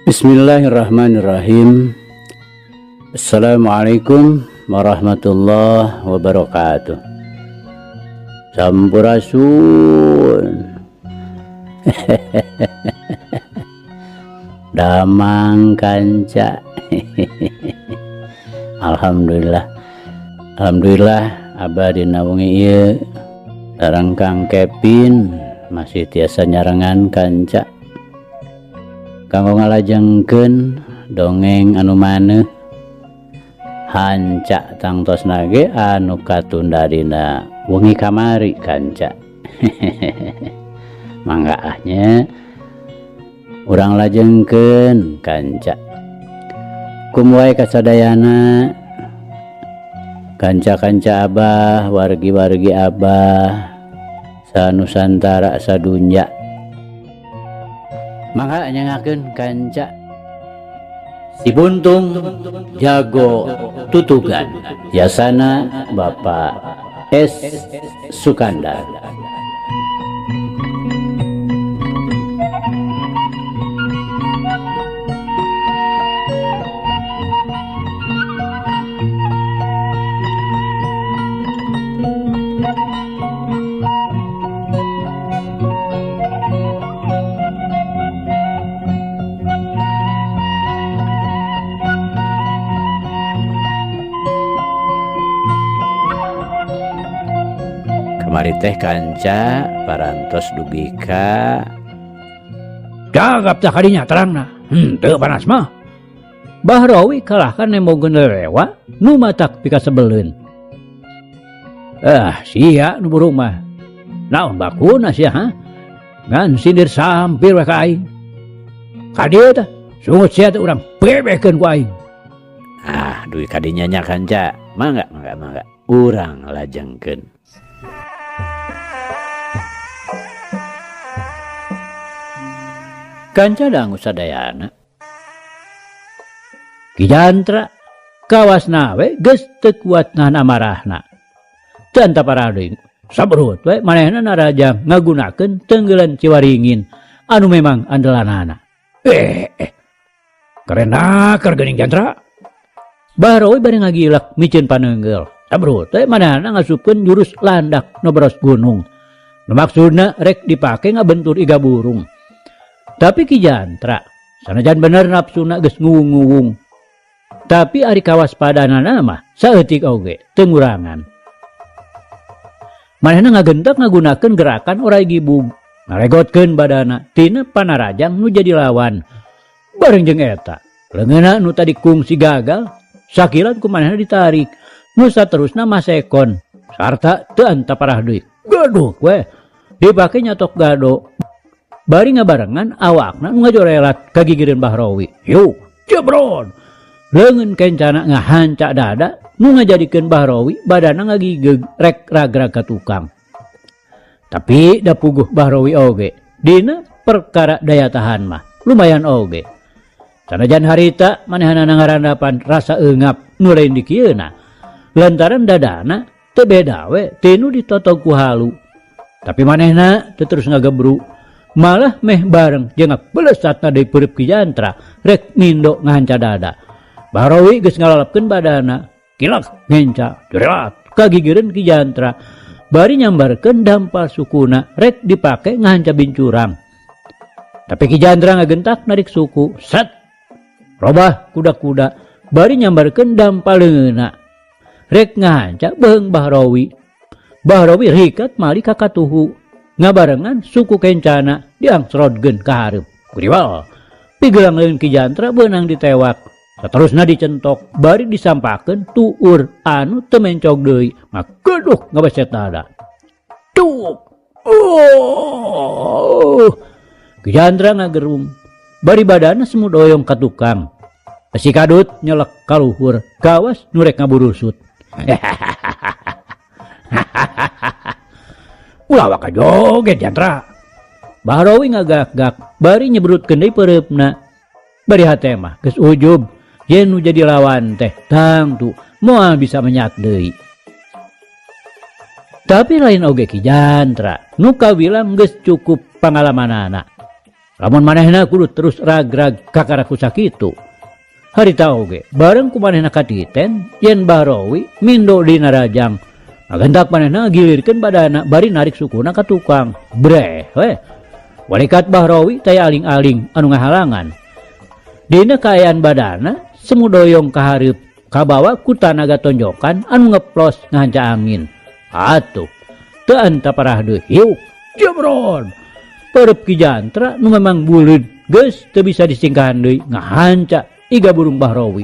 Bismillahirrahmanirrahim. Assalamualaikum warahmatullahi wabarakatuh. Sampurasun. Damang kanca. Alhamdulillah. Alhamdulillah abah dinaungi ieu sareng Kang Kevin masih tiasa nyarengan kanca kanggo ngalajengkeun dongeng anu maneh hanca tangtos nage anu katunda dina wengi kamari kanca. Mangga ahnya urang lajengkeun kanca kumwae kasadayana kanca-kanca abah wargi-wargi abah sanusantara sadunya. Mangga nyangakeun kanca si Buntung jago tutugan biasana Bapak S. Sukandar. Mari teh kanca parantos dugika jagap teh kadinya terangna teu panas mah Bahrawi kalahkan nemogeun lerewa nu matak pika sebeleun. Sia nu burung mah naon bakuna sia ha ngan sindir sampir we ka aing ka dieu teh sungut sia teh urang bebekeun ku aing. Duit kadinya nya kanca mangga urang lajengkeun. Kanca dangu sadayana Ki Jantra kawasna we geus teu kuat nahan amarahna. Teu anta paradeung saberut we manehna naraja ngagunakeun tenggelan Ciwaringin anu memang andalanana. Kerenaker geuning Jantra. Bahrowi bari ngagilak micieun paneunggel. Saberut we manehna ngasupkeun jurus landak nobros gunung. Nu maksudna rek dipake ngabentur iga burung. Tapi Ki Jantra sanajan bener nafsuna geus nguwung-nguwung tapi ari kawaspadanana mah saeutik oge teu ngurangan. Manehna ngagentek ngagunakeun gerakan orai gibung ngaregotkeun badana tina panarajang nu jadi lawan. Bareng jeung eta leungeunna nu tadi kungsi gagal sakilan ku manehna ditarik nu saterusna masekon sarta teu anta parah deui gaduh we dipake nyatok gado. Bari ngabarengan awakna nu ngajorelat kagigireun Bahrawi. Yuk, jebron. Leungeun kencana ngahanca dada nu ngajadikeun Bahrawi badana ngagigeg rek ragrag ka tukang. Tapi da puguh Bahrawi oge dina perkara daya tahan mah lumayan oge. Sanajan harita manehna ngarandapan rasa eungap nu lain di kieuna lantaran dadana teu beda we tinu ditotog ku halu. Tapi manehna teu terus ngagebru malah meh bareng jeung belesatna deui peureup Ki Jantra rek mindo ngahanca dada. Bahrawi geus ngalalepkeun badana kilak ngenca jorelat kagigireun Ki Jantra bari nyambarkeun dampal sukuna rek dipake ngahanca bincurang. Tapi Ki Jantra ngagentak narik suku set robah kuda-kuda bari nyambarkeun dampal leungeunna rek ngahanca beung Bahrawi. Bahrawi rikat mali ka katuhu ngabarengan suku kencana diangsrodkeun ka hareup. Kuriwal pigelang leun Ki Jantra beunang ditewak saterusna dicentok bari disampakeun tuur anu teu mencog deui ngageduh ngabeset dada. Cuk. Ki Jantra ngagerum bari badana semut oyong ka tukang. Si kadut nyelek ka luhur gawas nu rek ngaburusut. Ulah waka joget Jantra. Bahrawi ngagak-gak bari nyebrutkeun deui peureupna. Bari hate mah geus ujub yen nu jadi lawan teh tangtu moal bisa menyak deui. Tapi lain oge Ki Jantra nu kawilang geus cukup pangalamanana. Lamun manehna kudu terus ragrag kakaraku sakitu. Harita oge bareng ku manehna katiten yen Bahrowi mindo dina rajang. Ngagentak manehna gilirkeun badana bari narik sukuna ka tukang. Breh we. Walikat Bahrowi taya aling-aling anu ngahalangan. Dina kaayaan badana semu doyong ka hareup kabawa ku tanaga tonjokan anu ngeplos ngahanca angin. Atuh teu anta parah deui hiuk jebron. Perep Ki Jantra nu memang buleud geus teu bisa disingkahan deui ngahanca iga burung Bahrowi.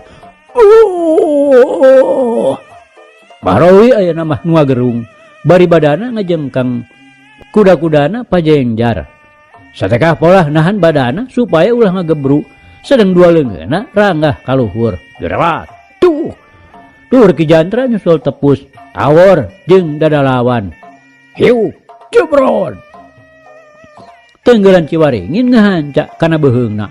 Bahrowi ayeuna mah nu ngagerung bari badana ngajengkang kuda-kudana pajengjar. Satekah polah nahan badana supaya ulah ngagebru sedang dua leungeunna ranggah kaluhur. Gerawat. Tuh Ki Jantra nyusul tepus awor jeung dadalawan. Hiu jebron. Tenggelan Ciwaringin ngahanca kana beheungna.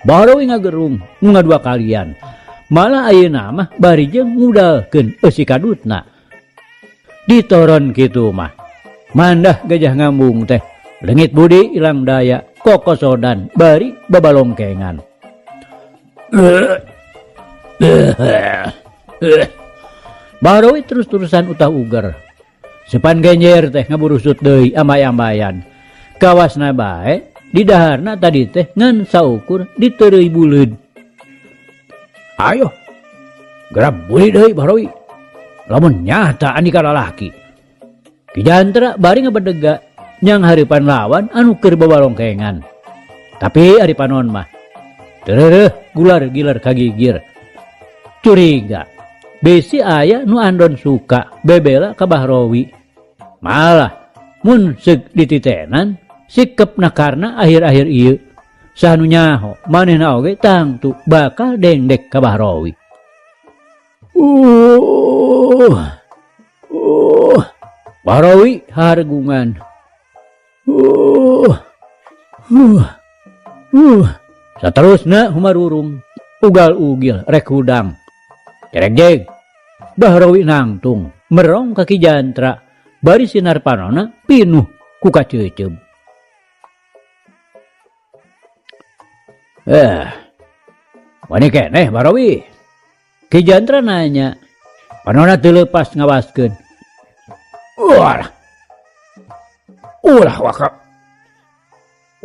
Bahrowi ngagerung nu ngadua kalian. Malah ayeuna mah bari jeung ngudalkeun eusi kadutna. Ditoron kitu mah mandah gajah ngambung teh leungit budi ilang daya kokosodan bari babalongkengan. Bahrowi terus-terusan utah uger sepan genjer teh ngaburusut deui ambay-ambayan. Kawasna bae di daharna tadi teh ngan saukur diteureuy buleud. Ayo gerab buli deui Bahrowi lamun nyata andika lalaki. Ki Jantra bari ngabedega nyang hareupan lawan anu keur babalongkengan. Tapi ari panon mah tereureuk gular-gilar kagigir. Curiga besi aya nu andon suka bebela ka Bahrowi. Malah mun seug dititenan sikepna karna akhir-akhir ieu sanu nyaho manehna oge tangtu bakal dengdek ka Bahrowi. Bahrowi hargungan. Saterusna humarurung ugal-ugil rek hudang. Cerek jeg Bahrowi nangtung merong ka Ki Jantra bari sinar panonna pinuh ku kaceuceum. Wani keneh Bahrowi. Ki Jantra nanya. Panonna teu leupas ngawaskeun. Ulah waka.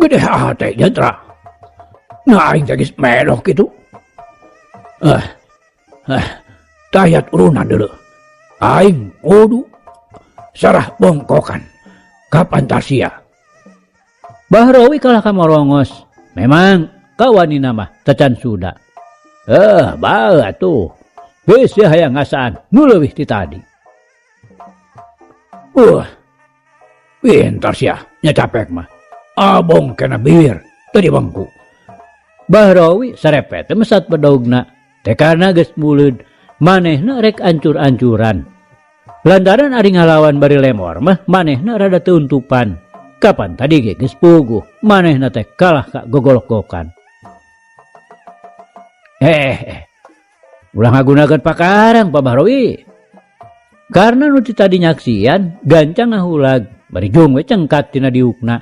Gede hate Jantra. Nah aing teh geus meloh kitu. Tayat urunan deuleu. Aing kudu sarah bongkokan ka Pantasia. Bahrowi kalah kamorongos. Memang kawanina mah tacan suda. Bae atuh. Geus hayang ngasaan nu leuwih ti tadi. Pintar sia nya capek mah. Abong kena bibir teu dibengku. Bahrowi sarepet mesat bedogna. Tekana geus buleud manehna rek ancur-ancuran. Lantaran ari ngalawan bari lemor mah manehna rada teu untupan. Kapan tadi ge geus puguh manehna teh kalah ka gogolok-gokan. Ulah ngagunakeun pakarang Pak Bahrowi. Karena nu tadi nyaksian gancang ngahulag bari jung we cengkat tina diukna.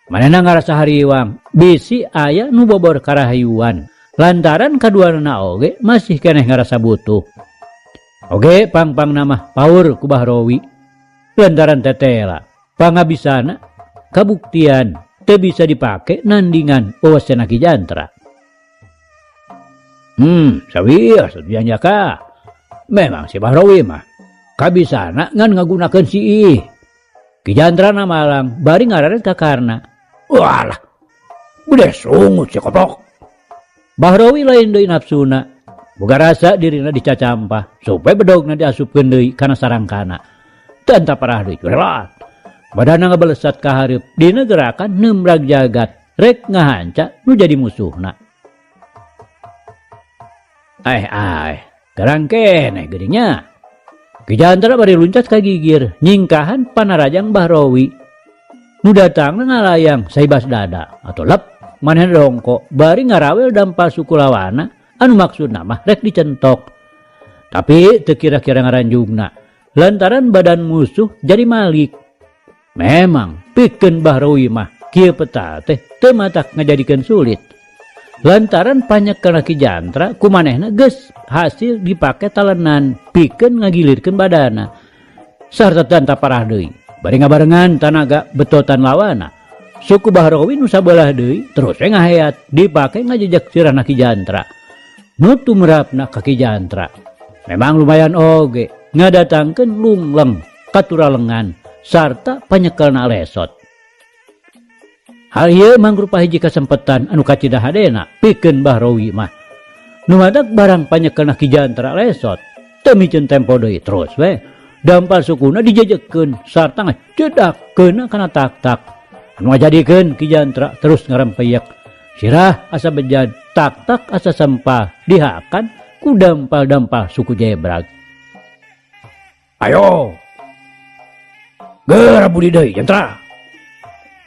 Manehna ngarasa hariwang bisi aya nu bobor karahayuan. Lantaran kaduana oge masih keneh ngarasa butuh. Oge pang-pang nama paur ku Bahrowi. Lantaran tetela pangabisana kabuktian teu bisa dipake nandingan wewaseuna Ki Jantra. Sawios dianjaka. Memang si Bahrowi mah kabisana ngan ngagunakeun si ih. Ki Jantra na malang bari ngararet ka karna. Walah. Udah sungut si kotok. Bahrowi lain deui nafsuna. Boga rasa dirina dicacampah supaya bedogna diasupkeun deui kana sarangkana. Teu anta parah deui curelat. Badana ngabalesat ka hareup dina gerakan neumrag jagat rek ngahanca nu jadi musuhna. Garang keneh geudinya. Ki Jantra bari luncat ka gigir nyingkahan panarajang Bahrowi. Nu datangna ngalayang saibas dada atau lep manehna dongko bari ngarawel dampal suku lawana anu maksudna mah rek dicentok. Tapi teu kira-kira ngaranjungna lantaran badan musuh jadi malik. Memang pikeun Bahrawi mah kieu peta teh teu matak ngajadikeun sulit. Lantaran panyekelna Ki Jantra kumanehna geus hasil dipake talenan pikeun ngagilirkeun badana. Sarta tanta parah deui, bari ngabarengan tanaga betotan lawana. Suku Bahrawi nu sabelah deui terus ngahayat dipake ngajejak sirahna Ki Jantra. Nu tumrapna ka Ki Jantra memang lumayan oge ngadatangkeun lungleng katuralengan sarta panyekelna lesot. Hal ieu mangrupa hiji kasempetan anu kacidahadena pikeun Bahrawi mah. Nu madak barang panyekelna Ki Jantra lesot, teu mikeun tempo deui terus we dampal sukuna dijejekeun sarta ngacedakkeun kana tak-tak. Anu ngajadikeun Ki Jantra terus ngarempeyek. Sirah asa bejad, tak-tak asa sempah dihakan ku dampal-dampal suku Jebrag. Ayo, geura budi deui Jantra.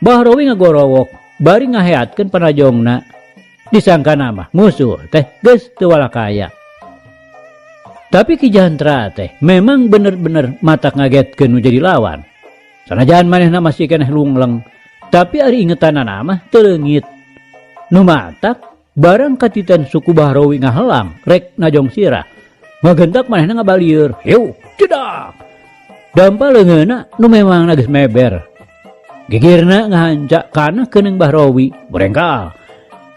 Bahrawi ngagorowok bari ngaheatkeun panajongna. Disangkana mah musuh teh geus teu walakaya. Tapi Ki Jantra teh memang bener-bener matak ngagetkeun nu jadi lawan. Sanajan manehna masih keneh lungleng, tapi ari ingetanana mah teu leungit. Nu matak barang katitan suku Bahrawi ngahelang rek najong sirah. Ngagentak manehna ngabalieur. Heu, cedak. Dampal leungeunna nu memang geus meber. Gigirna ngahancak kana keuneng Bahrawi, berengkal.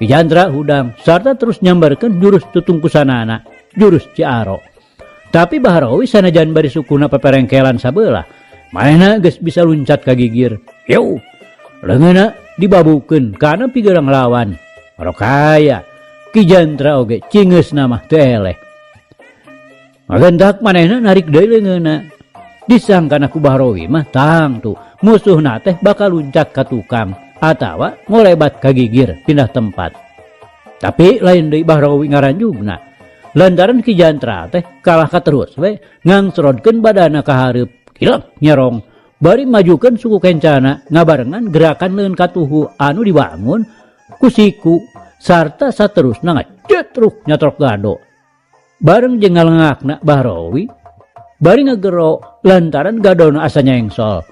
Ki Jantra hudang sarta terus nyambarkeun jurus tutungkusanana, jurus Ciaro. Tapi Bahrawi sanajan bari sukuna peperengkelan sabelah, manehna geus bisa luncat ka gigir. Heu, leungeunna dibabukeun kana pigeurang lawan. Marokaya Ki Jantra oge cingeusna mah teu eleh. Ngagentak manehna narik deui leungeunna. Disangkana ku Bahrawi mah tangtu musuhna teh bakal luncat ka tukang atawa ngolebat ka gigir pindah tempat. Tapi lain deui Bahrawi ngaranjugna. Lantaran Ki Jantra teh kalah katerus we ngangsrodkeun badana ka hareup, kilap nyerong bari majukeun suku kencana ngabarengan gerakan leun katuhu anu dibangun ku siku sarta saterusna ngacetruk nyatrok gado. Bareng jeung ngalengakna Bahrawi bari ngagero lantaran gadona asa nyengsol.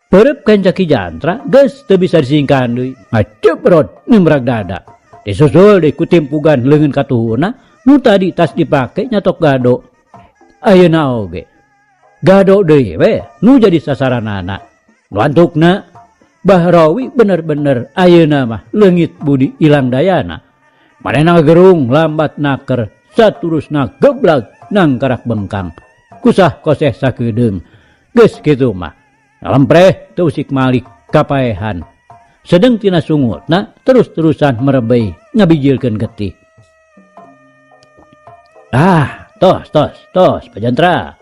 Perep kanca Ki Jantra geus teu bisa disingkan deui, ngacebrot nimbrag dada. Disusul deui ku timpugan leungeun katuhuna nu tadi tas dipake nyatok gado. Ayeuna oge gado deui we nu jadi sasaranana. Nu antukna Bahrawi bener-bener ayeuna mah leungit budi ilang dayana. Manehna gerung lambat naker saturusna geblag nangkarak bengkang. Kusah koseh sakeudeung. Geus kitu mah lempreh teu usik malik kapaehan. Sedeng tina sungutna terus-terusan merebei ngabijilkeun getih. Tos Pak Jantra.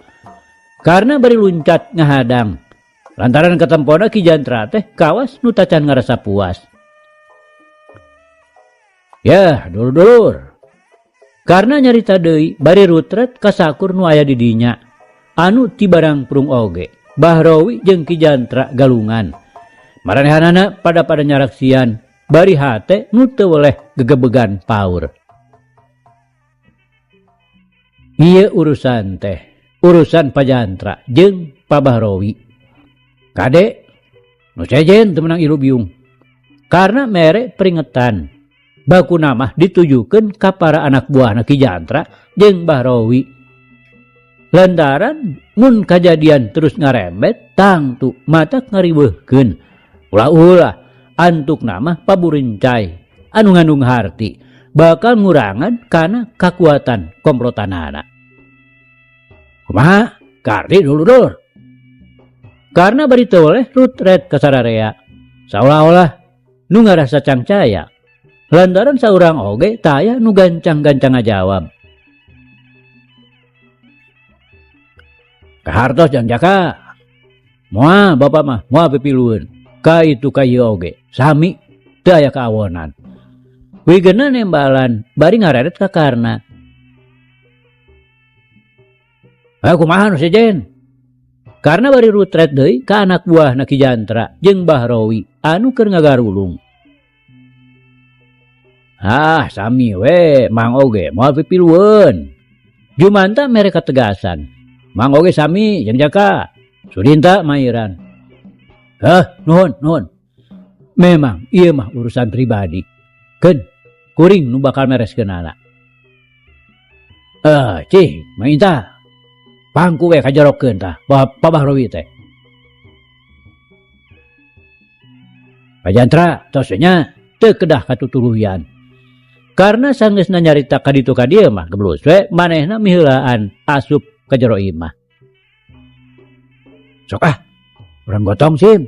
Karena bari luncat ngahadang. Lantaran ketempona Ki Jantra teh kawas nu tacan ngarasa puas. Yah, dulur-dulur. Karena nyarita deui bari rutret kasakur nu aya di dinya. Anu ti barang prung oge. Bahrawi jeung Ki Jantra galungan. Maranehanana pada nyaraksian bari hate nu teu weleh gegebegan paur. Ieu urusan teh, urusan Pak Jantra jeung Pak Bahrawi. Kade, nu sejen teu meunang ilu biung. Karena mere peringetan bakuna mah ditujukeun ka para anak buahna Ki Jantra jeung Bahrawi. Lantaran mun kajadian terus ngarembet tangtu matak ngariweuhkeun. Ulah-ulah antukna mah paburincai anu ngandung harti bakal ngurangan kana kakuatan komplotanana. Kumaha? Kardi dulur. Karena bari teu oleh rutret ka sararea. Saolah-olah nu ngarasa cangcaya. Lantaran saurang oge taya nu gancang-gancang ngajawab. Kahartos jang jaka. Moal bapak mah moal pipilueun. Ka itu ka ieu oge sami teu aya kaawonan. Wigeunna nembalan bari ngareret ka Karna. Kumaha nu sejen? Karena bari rutret deui ka anak buahna Ki Jantra jeung Bahrawi anu keur ngagarulung. Sami we mang oge moal pipilueun. Jumanta mere kategasan. Mang oge sami jeung jaka. Sudinta mairan. Nuhun. Memang ieu mah urusan pribadi. Keun kuring nu bakal mereskeunana. Cing, mainta. Pangku we kajarokeun tah, Pak Bahrowi teh. Pajantra tosnya teu kedah katutuluyan. Karena sanggeusna nyarita ka ditu ka dieu mah geblus we manehna miheulaan asup ka jero imah. Sok urang gotong sim.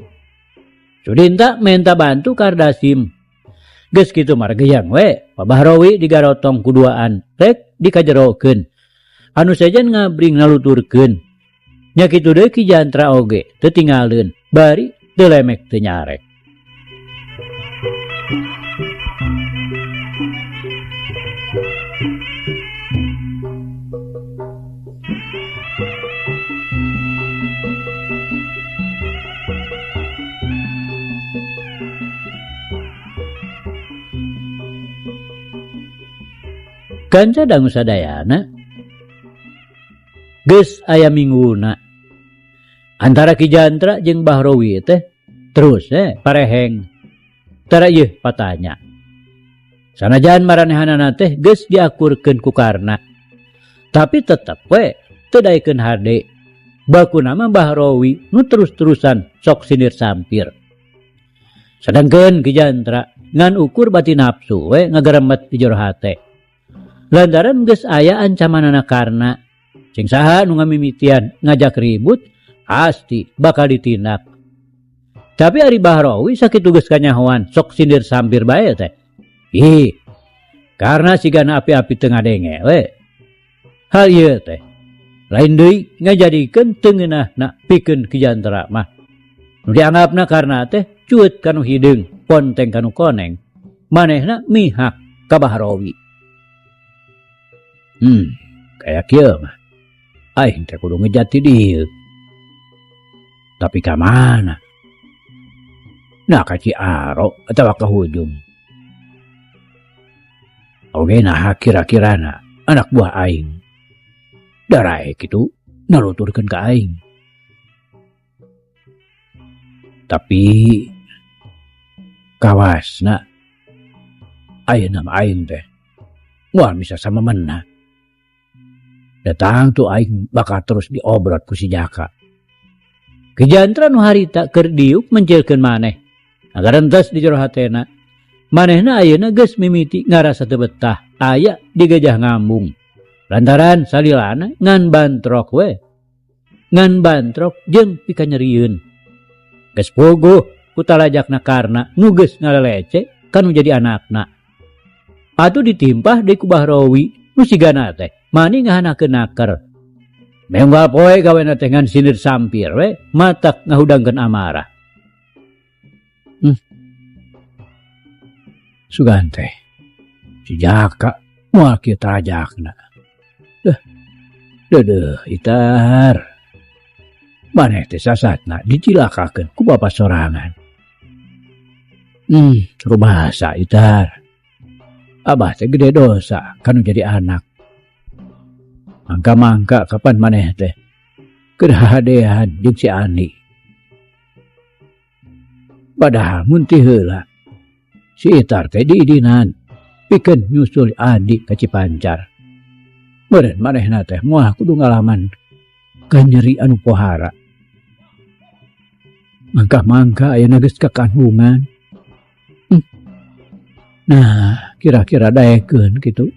Sudinta minta bantu karda sim. Geus kitu margeyang we Pak Bahrowi digarotong kuduaan rek dikajerokeun. Anu sejen ngabring naluturkeun. Nya kitu deui Ki Jantra oge teu tinggalkeun bari teu lemek teu nyarek. Kanca dangu sadayana geus aya mingguna antara Ki Jantra jeung Bahrowi teh terus pareheng tara ieu patanya. Sanajan maranehanana teh geus diakurkeun ku Karna tapi tetep we teu daekeun hade bakuna mah Bahrowi nu terus-terusan sok sindir sampir. Sedangkeun Ki Jantra ngan ukur bati nafsu we ngageremet di jero hate. Lantaran geus aya ancamanana Karna, cing saha nu ngamimitian ngajak ribut pasti bakal ditindak. Tapi ari Bahrowi sakitu geus kanyahoan sok sindir sampir bae teh. Karena sigana api-api teu ngadenge we. Hal ieu teh lain deui ngajadikeun teu ngeunahna pikeun Ki Jantra mah. Nu dianggapna Karna teh cuet kanu hideung, ponteng kanu koneng. Manehna mihak ka Bahrowi. Kayak kieu mah. Aing teh kudu ngejati dieu. Tapi ka mana? Nah ka Ciaro atawa ka Hujung. Oge nah kira-kirana anak buah aing. Darae kitu naluturkeun ka aing. Tapi kawasna ayeuna mah aing teh moal bisa sama menang. Datang tu aing bakal terus diobrot ku si Jaka. Ki Jantra nu harita keur diuk menceulkeun maneh. Agar entes di jero hatena. Manehna ayeuna geus mimiti ngarasa teu betah aya di Gajah Ngambung. Lantaran salilana ngan bantrok we. Ngan bantrok jeung pikanyerieun. Geus puguh ku talajakna Karna nu geus ngaleleceh kanu jadi anakna. Atuh ditimpah deui ku Bahrowi nu sigana teh mani ngahanakeun naker. Menggal poe gawena teh ngan sindir sampir we matak ngahudangkeun amarah. Sugan teh si Jaka moal kieu tarajakna. Deuh Itar. Maneh teh sasatna dicilakakeun ku bapa sorangan. Rumasa Itar. Abah teh gede dosa kanu jadi anak. Mangka-mangka kapan maneh teh kedahadean jeung si Ani. Padahal mun ti heula si Itar teh diidinan pikeun nyusul adik ka Cipancar. Meureun manehna teh moal kudu ngalaman kanyeri anu pohara. Mangka-mangka ayeuna geus kakandungan. Nah, kira-kira daekeun kitu.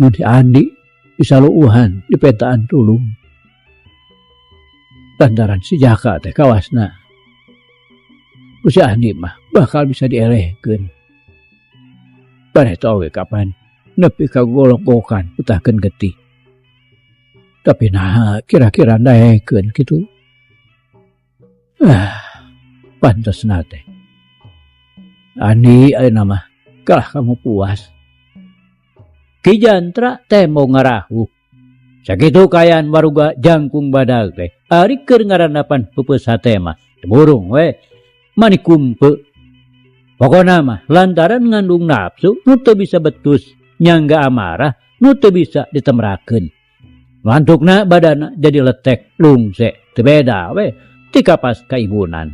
Mun si Andi bisa luuhan di petaan Tulung. Lantaran si Jaka teh kawasna. Si Andi mah bakal bisa dielehkeun. Bareta we kapan nepi ka golok-golokan putahkeun getih. Tapi nah kira-kira daekeun kitu. Pantosna teh. Andi ayeuna mah kalah kamu puas. Ki Jantra teh mau ngarahu. Sakitu kayaan waruga jangkung badag teh. Ari keur ngarandapan peupeus hate mah. Burung we mani kumpe. Pokona mah lantaran ngandung nafsu nu teu bisa betus nyangga amarah nu teu bisa ditemrakeun. Lantukna badana jadi letek lungsek teu beda we ti kapas kaibunan.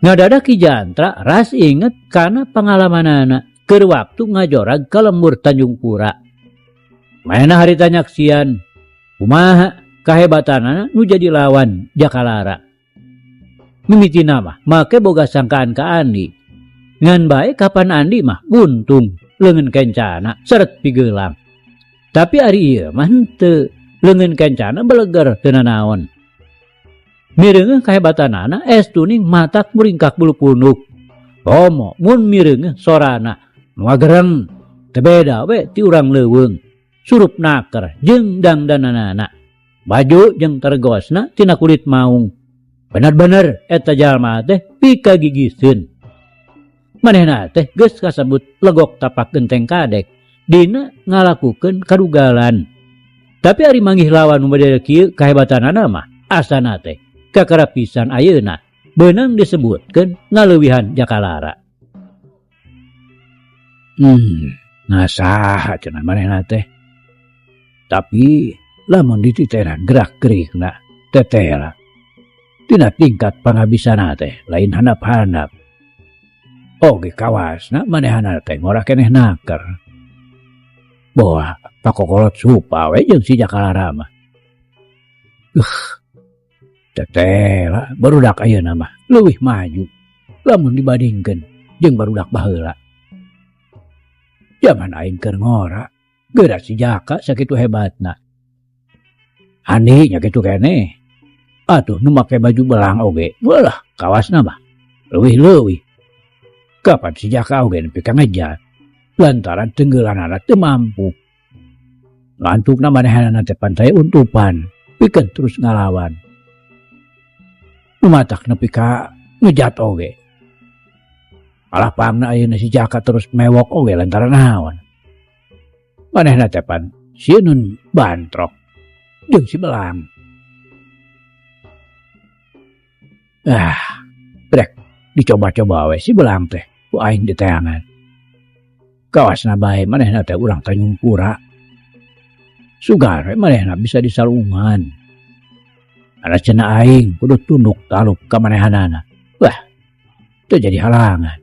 Ngadadak Ki Jantra ras inget kana pangalamanana keur waktu ngajorag ka lembur Tanjung Pura. Maena harita nyaksian kumaha kahebatanana nu jadi lawan Jakalara. Mimitina mah make boga sangkaan ka Andi. Ngan bae kapan Andi mah buntung leungeun kencana seret pigelang. Tapi ari ieu mah henteu leungeun kencana beleger teu nanaon. Mireungeuh kahebatanana estuning matak muringkak bulu punuk. Komo mun mireungeuh sorana nu agereng teu beda we ti urang leuweung. Surup naker jeung dangdananana. Baju jeung tergosna tina kulit maung. Bener-bener eta jalma teh pikagigiseun. Manehna teh geus kasebut legok tapak genteng kadek dina ngalakukeun kadugalan. Tapi ari manggih lawan nu model kieu kahebatanana mah asana teh kakara pisan ayeuna beunang disebutkeun ngaleuwihan Jakalara. Nasaha cenah manehna teh. Tapi lamun dititenan gerak-gerikna tetela. Tina tingkat pangabisana teh lain handap-handap. Oge kawasna manehana teh ngora keneh naker. Boa pakokolot supa we jeung si Jakalara mah. Tetela barudak ayeuna mah leuwih maju lamun dibandingkeun jeung barudak baheula. Zaman aing keur ngora geura si Jaka sakitu hebatna. Andi nya kitu keneh. Atuh nu make baju belang oge, belah kawasna mah leuwih-leuwih. Kapan si Jaka oge nepi ka ngejar lantaran tenggeulanana teu mampu. Lantukna manehna teh pantai untupan pikeun terus ngalawan. Numatak nepi ka ngejat oge. Malah pangna ayeuna si Jaka terus mewok oge lantaran naon. Manehna teh pan sieun bantrok jeung si belang. Brek dicoba-coba we si belang teh ku aing di teangan. Kawasna bae manehna teh urang Tanjung Pura. Sugar we manehna bisa disalungan. Ada cenah aing kudu tunduk taluk ka manehanana. Wah, teu jadi halangan.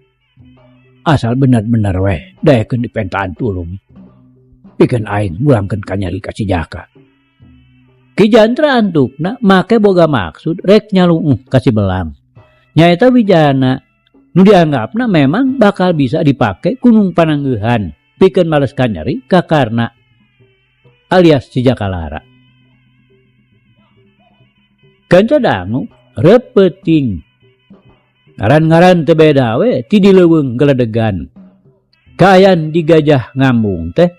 Asal bener-bener we daekeun dipentaan tulung. Pikeun aing ngulangkeun kanyari ka si Jaka. Ki Jantra antukna make boga maksud rek nyalunguh ka si belang. Nyaeta wijana nu dianggapna memang bakal bisa dipake kunung pananggeuhan pikeun males kanyari ka Karna alias si Jakalara. Kanca dangu repeuting. Ngaran-ngaran teu beda we ti di leuweung geledegan. Kaayaan di Gajah Ngambung teh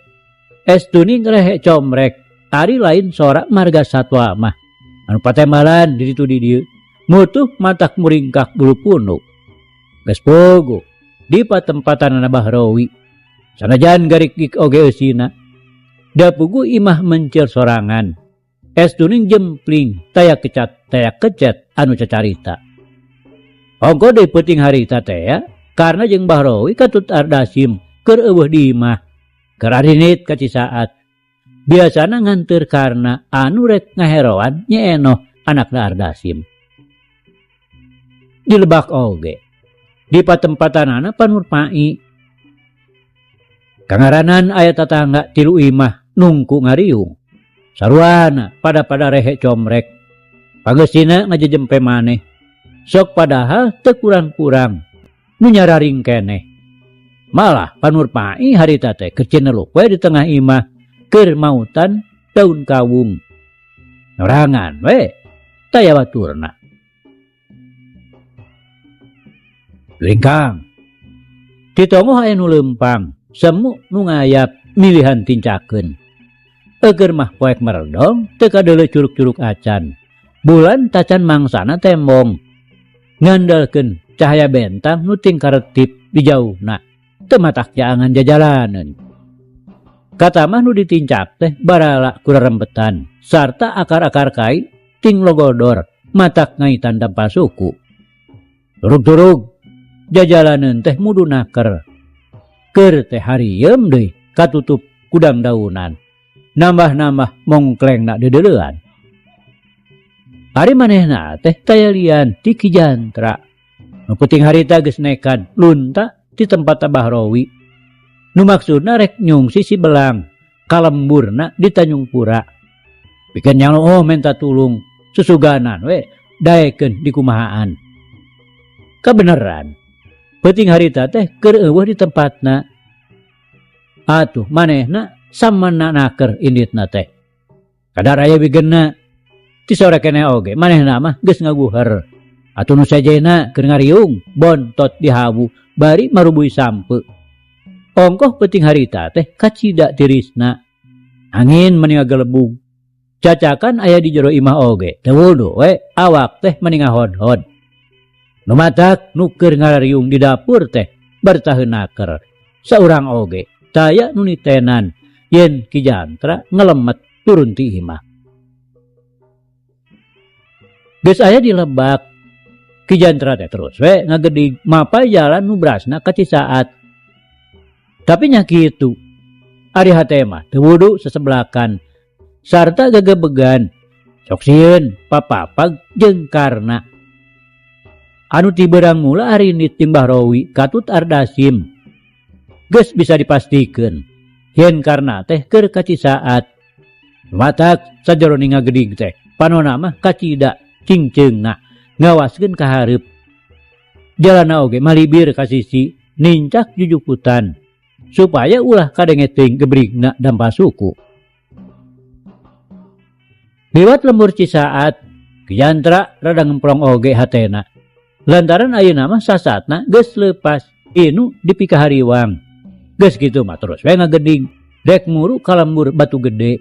estuning rehe comrek ari lain sora marga satwa mah. Anu patembalan di ditu di dieu mutuh matak muringkak bulu punuk. Geus pogo di patempatanana Bahrowi. Sanajan garik-gik oge eusina. Da pugu imah mencil sorangan. Estuning jempling taya kecet anu cacarita. Ongko deui peuting harita teh ya karena jeung Bahrowi katut Ardasim keur eueuh di imah. Keur arinit ka Cisaat. Biasana nganteur Karna anu rek ngaheroan Nyi Enoh anakna Ardasim. Di Lebak oge di patempatanana Panurpai. Kangaranan aya tatangga tilu imah nungku ngariung. Saruana pada rehe comrek. Pangeusina ngajejempe maneh. Sok padahal teu kurang-kurang nu nyararing keneh. Malah Panurpai harita teh keur cineluk we di tengah imah keur mautan daun kawung. Norangan we taya baturna. Lingkang. Ditongoh aya nu leumpang, semu nu ngayap milihan tincakeun. Eueur mah poek meredong teu kadeuleu curug-curug acan. Bulan tacan mangsana tembong. Ngandalkeun cahaya bentang nu ting karetip di jauhna. Teu matak jaangan jajalaneun. Kata mah nu ditincak teh barala kurarempetan sarta akar-akar kai ting logodor matak ngaitan dampal suku. Turug-turug jajalaneun teh mudu naker. Keur teh harieum deui katutup kudang daunan. Nambah-nambah mongklengna deudeulean. Ari manehna teh tayalian ti Ki Jantra. Nu penting harita geus nekan lunta ti tempat Bahrowi. Nu maksudna rek nyungsi si belang kalemburna di Tanjung Pura. Pikeun yang minta tulung susuganan we daekeun di kumahaan. Kabeneran. Penting harita teh keur eueuh di tempatna. Atuh manehna samana naker inditna teh. Kadar aya bigeunna ti sore kene oge manehna mah geus ngaguher. Atuh nu sajena keur ngariung bontot di hawu bari marubui sampe. Ongkoh penting harita teh kacida tirisna. Angin meni ngagelebung. Cacakan aya di jero imah oge teu wudu we awak teh meni ngahod-hod. Nu matak nu keur ngariung di dapur teh bertaheun naker. Saurang oge taya nu nitenan yen Ki Jantra ngelemet turun ti imah. Geus aya di Lebak Ki Jantra teh terus we ngagedig mapai jalan nu brasna ka Cisaat. Tapi nya kitu ari hate mah teu wudu sesebelakan sarta gagebegan sok sieun papapag jeung karna. Anu ti beurang mula ari nit ting Bahrowi katut Ardasim. Geus bisa dipastikeun yen karna teh keur ka Cisaat. Matak sajaroni ngagedig teh panonna mah kacida cingceungna ngawaskeun ka hareup. Jalanna oge malibir ka sisi nincak jujukutan supaya ulah kadengeting gebrigna dampa suku. Liwat lembur Cisaat, Ki Jantra rada ngemprong oge hatena. Lantaran ayeuna mah sasatna geus leupas inu dipika hariwang. Geus kitu mah terus we ngageding rek muru ka lembur Batu Gede.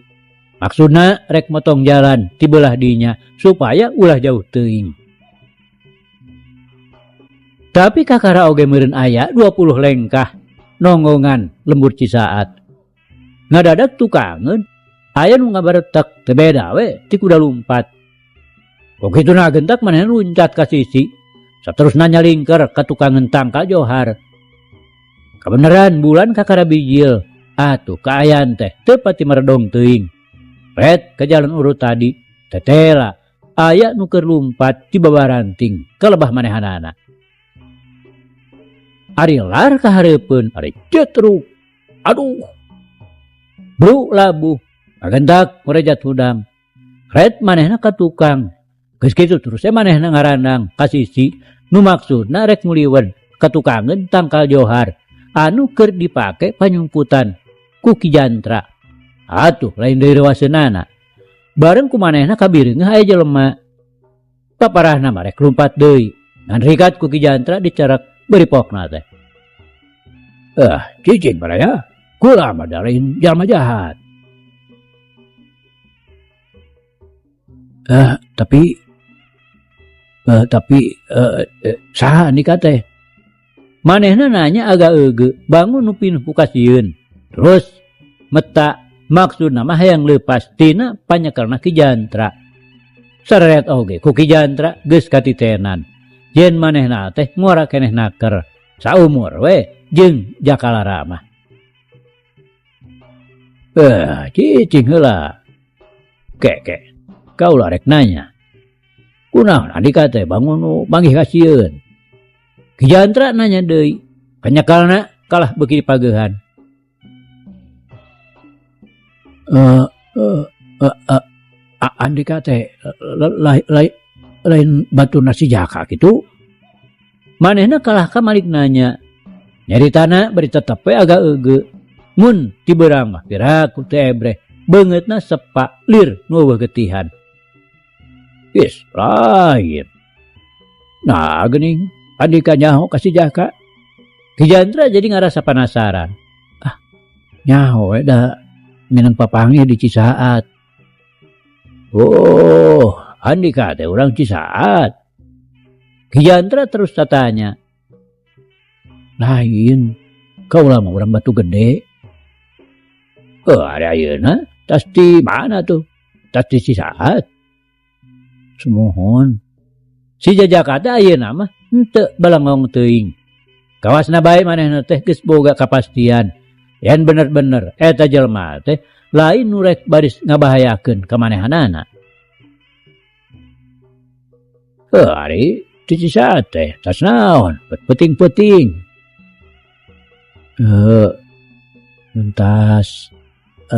Maksudna rek motong jalan ti beulah dinya supaya ulah jauh teuing. Tapi kakara oge meureun aya 20 lengkah nonggongan lembur Cisaat. Ngadadak tukangeun aya nu ngabaretek teu beda we ti kuda lumpat. Kok kituna gentak manehna luncat ka sisi saterusna nyalingker ka tukang tangkal johar. Kabeneran bulan kakara bijil atuh kaayaan teh teu pati meredong teuing. Ret ke jalan urut tadi tetela aya nu keur lumpat ti babaranting kalebah manehanana. Ari lar ka hareupeun ari cetruk. Aduh. Bru labuh ngagentak murejat hudang. Ret manehna ka tukang. Geus kitu terus manehna ngarandang ka sisi nu maksudna rek nguliwed katukangeun tangkal johar anu keur dipake panyumputan ku Ki Jantra. Atuh lain deui rewaseunana. Bareng ku manehna kabireungeuh aya jelema. Paparahna mah rek lumpat deui. Ngan rikat ku Ki Jantra dicerek beripokna teh. Cicing baraya. Kula mah lain jalma jahat. Tapi saha nikah teh? Manehna nanya agak eugeuk, bangun nu pinuh ku kasieun. Terus meta maksudna mah hayang leupas tina panyekelna Ki Jantra. Sareret oge ku Ki Jantra geus katitenan. Yen manehna teh ngora keneh naker saumur we jeung Jakalara mah. Cicing heula. Kek. Kaula rek nanya. Kunaon adika teh bangun nu panggih kasieun? Ki Jantra nanya deui. Kanyakalna kalah beuki dipageuhan. Andika teh lain baturna si Jaka kitu. Manehna kalah ka malik nanya. Nyaritana bari tetep we agak eugeuk. Mun ti beurang mah piraku teh ebreh beungeutna sepak lir nu eueuh getihan. Wis lain. Nah geuning andika nyaho ka si Jaka. Ki Jantra jadi ngarasa penasaran. Nyaho we da minang papanggih di Cisaat. Oh, andika teh urang Cisaat. Ki Jantra terus tatanya. Lain, kaula mah urang Batu Gede. Ari ayeuna tas di mana tuh? Tas di Cisaat. Sumohon. Si Jaka teh ayeuna mah henteu balangong teuing. Kawasna bae manehna teh geus boga kapastian. Yen bener-bener eta jelema teh lain nu rek baris ngabahayakeun ka manehanana. Ari cuci sate, tas naon, peting-peting. Entas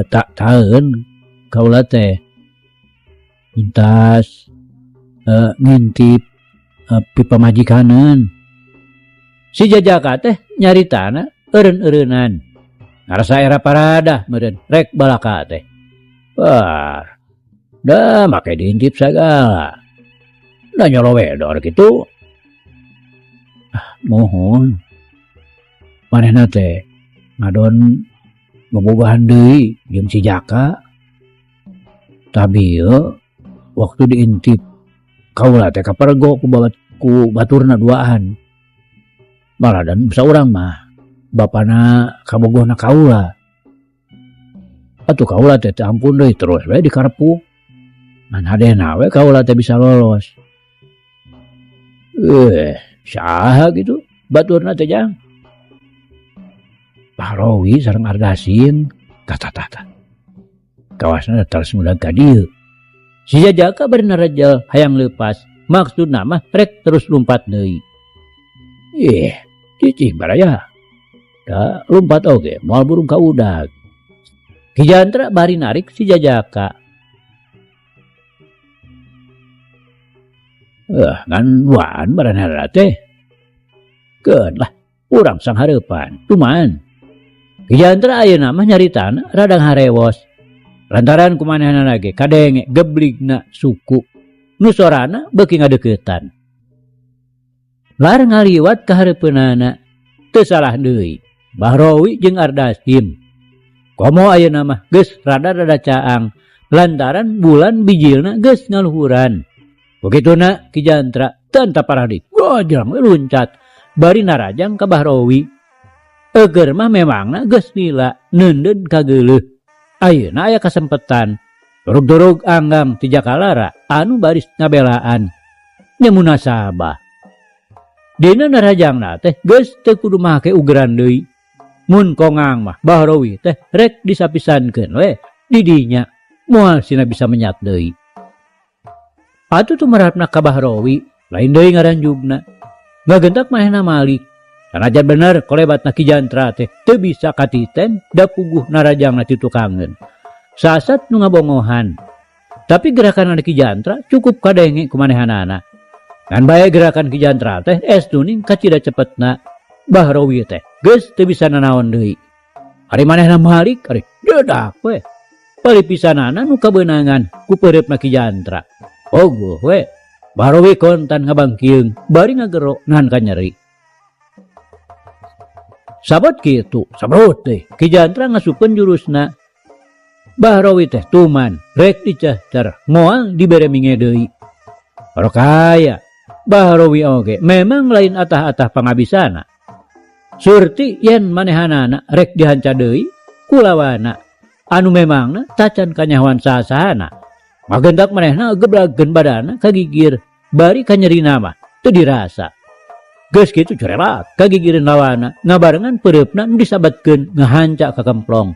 tak taeun kaula teh. Entas ngintip pipa majikaneun. Si Jajaka teh nyaritana eureun-eureunan. Ngarasa era parada meureun rek balaka teh. Wah, dah make diintip sagala. Da nyolowedor gitu. Mohon manehna teh ngadon ngebogohan deui jeung si Jaka. Tapi waktu diintip kaula teh kapergo ku baturna duaan. Malah dan saurang mah bapana kabogohna kaula. Atuh kaula teh ampun deui terus we dikarepuk. Ngan hadena we kaula teh bisa lolos. Saha gitu baturna teh jang. Pak Rowi sareng Ardasin kata-kata. Kawasna terus mudah ka dieu. Si Jajaka bari narajal hayang leupas. Maksudna mah rek terus lumpat deui. Cicing baraya. Da lumpat oge moal burung ka udag. Ki Jantra bari narik si Jajaka. Ngan waan baranana teh. Keun lah, urang sang hareupan, cuman Ki Jantra ayeuna mah nyaritana radang harewos. Lantaran kumanehna lagi kadenge gebligna suku. Nu sorana beuki ngadeuketan. Lar ngaliwat ka hareupeunana teu salah deui. Bahrowi jeung Ardasim. Komo ayeuna mah geus rada-rada caang lantaran bulan bijilna geus ngaluhuran. Begituna Ki Jantra tanta parahdi gojang luncat bari narajang ka Bahrowi. Eueur mah memangna geus lila neundeun ka geuleuh. Ayeuna aya kasempetan durug-durug anggang ti Jakalara anu baris ngabelaan nya munasabah. Dina narajangna teh geus teu kudu make ugeran deui. Mun kongang mah Bahrowi teh rek disapisankeun we di dinya moal sina bisa menyat deui. Atuh tumarapna ka Bahrowi lain deui ngaranjugna. Ngagentak manehna Malik. Sanajan bener kolebatna Ki Jantra teh teu bisa katiten da puguh narajangna ti tukangeun. Sasat nu ngabongohan. Tapi gerakan Ki Jantra cukup kadenge kumanehanana. Kan bae gerakan Ki Jantra teh estuning kacida cepetna Bahrowi teh geus teu bisa nanaon deui. Ari manehna Malik ari dedak we. Pari pisanana nu kabeunangan ku peureup Ki Jantra. Ogoh we. Bahrowi kontan ngabangkieung bari ngagero nahan ka nyeri. Sabot kitu, sabrut teh Ki Jantra ngasupkeun jurusna. Bahrowi teh tuman rek dicahcar moal dibere minge deui. Barokaya Bahrowi oge memang lain atah-atah pangabisana. Surti yen manehanana rek dihanca deui kulawana anu memangna tacan kanyahoan sasahana. Magentak manehna gebrageun badana kagigir bari kanyerina mah teu dirasa. Geus kitu curelak kagigireun lawana ngabarengan peureupna nu disabatkeun ngahanca ka kemplong.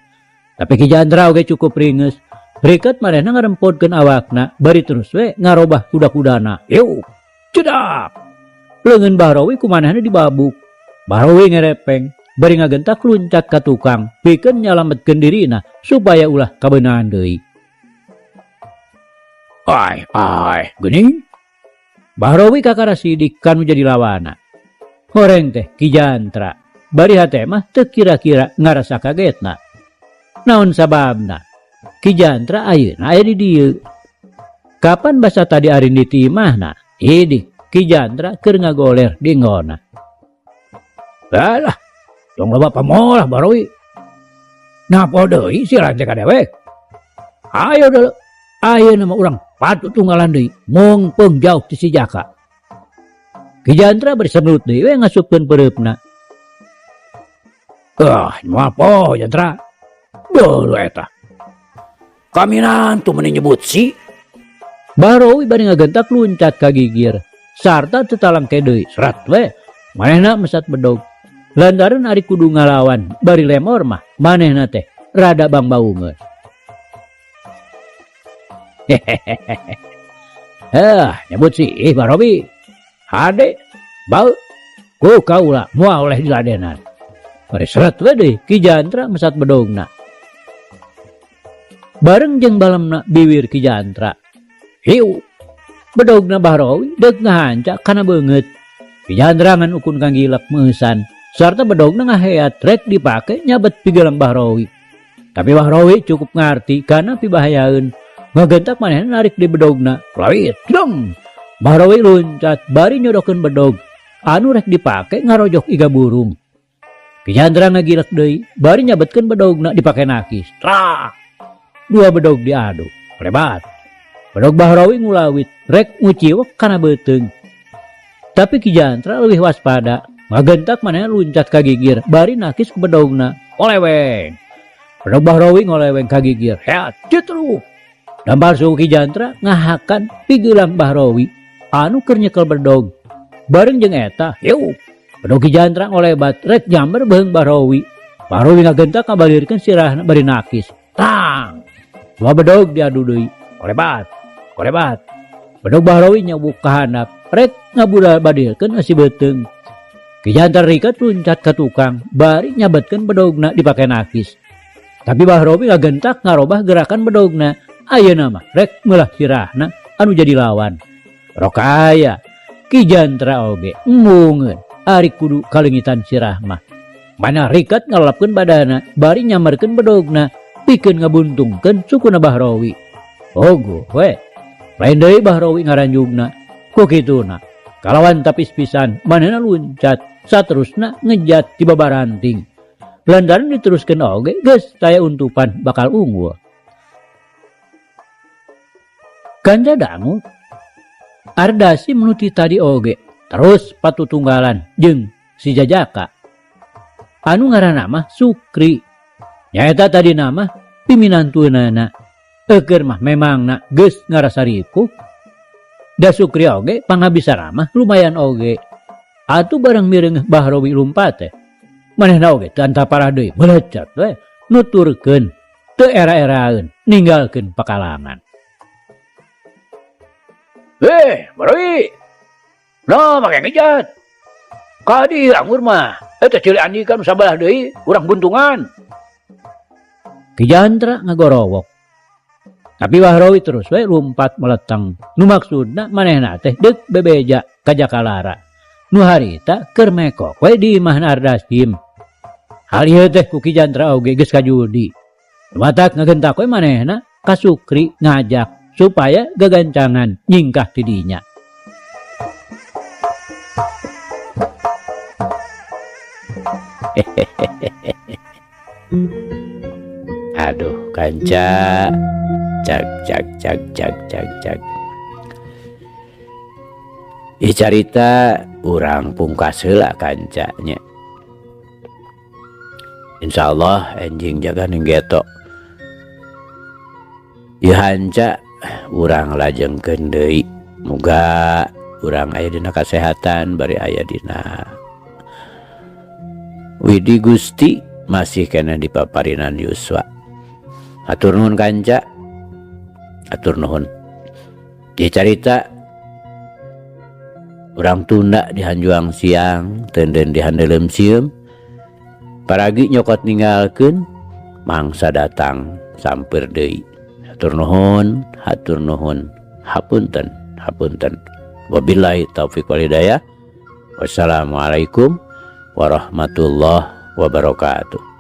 Tapi Ki Jantra oge cukup ringeus. Reket manehna ngarempodkeun awakna bari terus we ngarobah kuda-kudana. Yuk, cedak. Leungeun Bahrowi kumanehna dibabuk. Bahrowi ngerepeng bari ngagentak luncat ka tukang pikeun nyalametkeun dirina supaya ulah kabeunaan deui. Ai, geuning. Bahrowi kakara sidik kan menjadi lawana. Horeng teh Ki Jantra bari hate mah teu kira-kira ngarasa kagetna. Naon sababna? Ki Jantra ayeuna aya di dieu. Kapan basa tadi arin ditimahna? Idi Ki Jantra keur ngagoler di ngona. Alah, tong loba pamolah Bahrowi. Napa deui sirah teh kadewek? Ayo deuleu. Ayeuna mah urang patut tunggalan deui mongpeung jauh ti si Jaka. Ki Jantra bari semlut deui we ngasupkeun peureupna. Moal poho Jantra. Dulu eta. Kami nantu meni nyebut si. Bahrowi bari ngagentak luncat ka gigir. Sarta teu talangke deui serat we. Manehna mesat bedog. Lantaran ari kudu ngalawan bari lemor mah manehna teh rada bangbaungeun. Nyebut si Pak Robi. Hade, bau. Ku kaula moal oleh diladenan. Bari seret we deui Ki Jantra mesat bedogna. Bareng jeung balemna biwir Ki Jantra. Hiu. Bedogna Bahrowi deuk ngahanca kana beungeut. Ki Jantra ngan ukun kang gilak meusan. Sarta bedogna ngaheat rek dipake nyabet pigelang Bahrowi. Tapi Bahrowi cukup ngarti karena pibahayaeun ngagentak manehna narik di bedogna. Lawit, dong. Bahrowi loncat bari nyodokeun bedog anu rek dipake ngarojok iga burung. Ki Jantra ngagilak deui bari nyabetkeun bedogna dipake nakis. Trak. Dua bedog diadu. Lebat. Bedog Bahrowi ngulawit rek nguciwek kana beuteung. Tapi Ki Jantra leuwih waspada. Ngagentak manehna luncat ka gigir bari nakis ku bedogna. Oleweng. Bedog Bahrowi ngoleweng ka gigir. Heat cetru. Dampal suku Ki Jantra ngahakan pigelang Bahrowi anu keur nyekel bedog. Bareng jeung eta, yeuh. Bedog Ki Jantra ngolebat rek nyamber beung Bahrowi. Bahrowi ngagentak ngabalirkeun sirahna bari nakis. Tang. Dua bedog diadu deui. Kolebat. Kolebat. Bedog Bahrowi nyabuk ka handap rek ngabudal-badilkeun si beuteung. Ki Jantra riket luncat ka tukang bari nyabetkeun bedogna dipake nakis. Tapi Bahrowi ngagentak ngarobah gerakan bedogna. Ayeuna mah rek meulah sirahna anu jadi lawan. Rokaya Ki Jantra oge mungeun ari kudu kalengitan sirah mah. Mana riket ngalapkeun badana bari nyamerkeun bedogna pikeun ngabuntungkeun sukuna Bahrowi. Ogo we. Lain deui Bahrowi ngaranjugna. Ku kituna kalawan tapis pisan manehna luncat saterusna ngejat ti babaranting. Lantaran diteruskeun oge geus taya untupan bakal unggul. Kanca dangu Ardasi menuti tadi oge terus patutunggalan jeung si Jajaka anu ngaranna mah Sukri. Nyaeta tadi nama piminantunana. Eukeur mah memangna geus ngarasa ripuh. Da Sukri oge pangabisana mah lumayan oge. Atuh bareng mireung Bahrowi lumpat teh manehna oge teu antaparah deui melecet we nuturkeun teu era-eraeun ninggalkeun pakalangan. Bahrowi. No make ngejat. Kadi anggur mah eta cilik andikan sabalah deui urang buntungan. Ki Jantra ngagorowok. Tapi Bahrowi terus we lumpat meleteng. Nu maksudna manehna teh deuk bebeja ka Jakalara. Nu harita keur mekok we di imahna Ardasim. Hal ieu teh ku Ki Jantra oge geus kajudi. Matak ngagentak we manehna ka Sukri ngajak supaya gagancangan nyingkah ti dinya. Aduh kanca, cak. Carita urang pungkas heula kanca nya. Insyaallah enjing jaga ninggeto. Ieu hanca urang lajengkeun deui. Muga urang aya dina kasehatan bari aya dina widi Gusti masih kena dipaparinan yuswa. Atur nuhun kanca. Atur nuhun. Ieu carita urang tunda di Hanjuang siang teudeun di handeulem sieum. Paragi nyokot ninggalkeun mangsa datang sampeur deui. Hatur nuhun, hapunten. Wabillahi taufik wal hidayah. Wassalamualaikum warahmatullahi wabarakatuh.